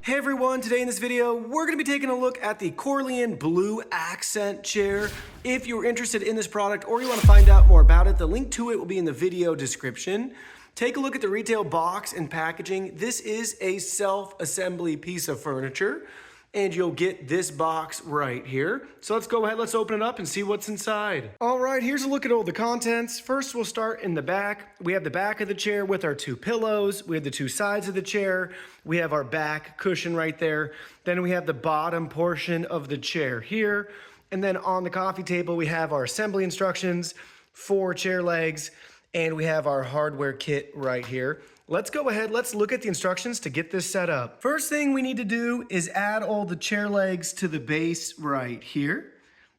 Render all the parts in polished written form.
Hey everyone, today in this video, we're going to be taking a look at the Koorlian Blue Accent Chair. If you're interested in this product or you want to find out more about it, the link to it will be in the video description. Take a look at the retail box and packaging. This is a self-assembly piece of furniture, and you'll get this box right here. So let's go ahead, let's open it up and see what's inside. All right, here's a look at all the contents. First, we'll start in the back. We have the back of the chair with our two pillows. We have the two sides of the chair. We have our back cushion right there. Then we have the bottom portion of the chair here. And then on the coffee table, we have our assembly instructions, 4 chair legs, and we have our hardware kit right here. Let's go ahead, let's look at the instructions to get this set up. First thing we need to do is add all the chair legs to the base right here.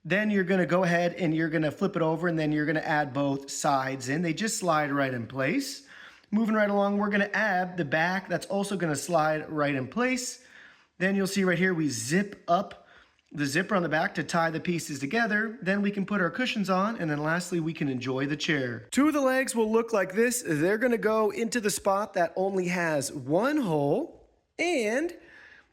Then you're gonna go ahead and you're gonna flip it over and then you're gonna add both sides in. They just slide right in place. Moving right along, we're gonna add the back. That's also gonna slide right in place. Then you'll see right here, we zip up the zipper on the back to tie the pieces together. Then we can put our cushions on, and then lastly, we can enjoy the chair. 2 of the legs will look like this. They're gonna go into the spot that only has 1 hole, and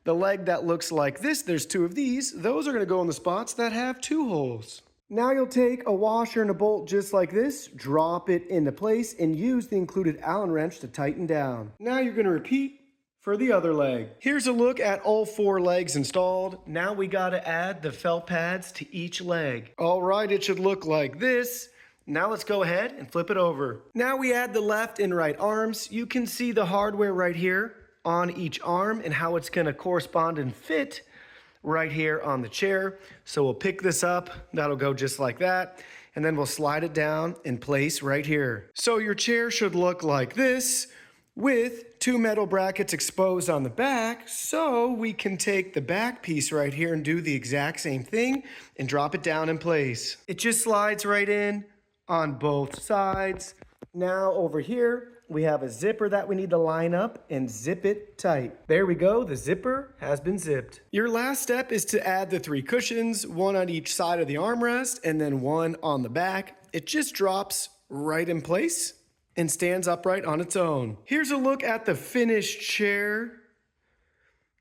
the leg that looks like this, there's 2 of these, those are gonna go in the spots that have 2 holes. Now you'll take a washer and a bolt just like this, drop it into place, and use the included Allen wrench to tighten down. Now you're gonna repeat for the other leg. Here's a look at all 4 legs installed. Now we gotta add the felt pads to each leg. All right, it should look like this. Now let's go ahead and flip it over. Now we add the left and right arms. You can see the hardware right here on each arm and how it's gonna correspond and fit right here on the chair. So we'll pick this up, that'll go just like that. And then we'll slide it down in place right here. So your chair should look like this, with 2 metal brackets exposed on the back, so we can take the back piece right here and do the exact same thing and drop it down in place. It just slides right in on both sides. Now over here, we have a zipper that we need to line up and zip it tight. There we go, the zipper has been zipped. Your last step is to add the 3 cushions, 1 on each side of the armrest and then 1 on the back. It just drops right in place and stands upright on its own. Here's a look at the finished chair.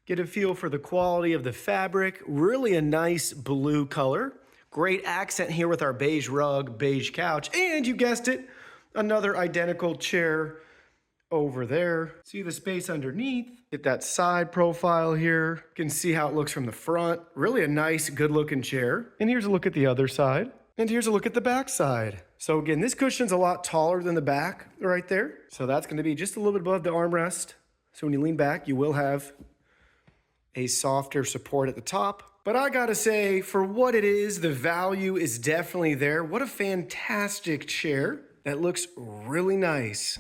Get a feel for the quality of the fabric. Really a nice blue color. Great accent here with our beige rug, beige couch, and you guessed it, another identical chair over there. See the space underneath. Get that side profile here. You can see how it looks from the front. Really a nice, good looking chair. And here's a look at the other side. And here's a look at the back side. So again, this cushion's a lot taller than the back right there. So that's gonna be just a little bit above the armrest. So when you lean back, you will have a softer support at the top. But I gotta say, for what it is, the value is definitely there. What a fantastic chair. That looks really nice.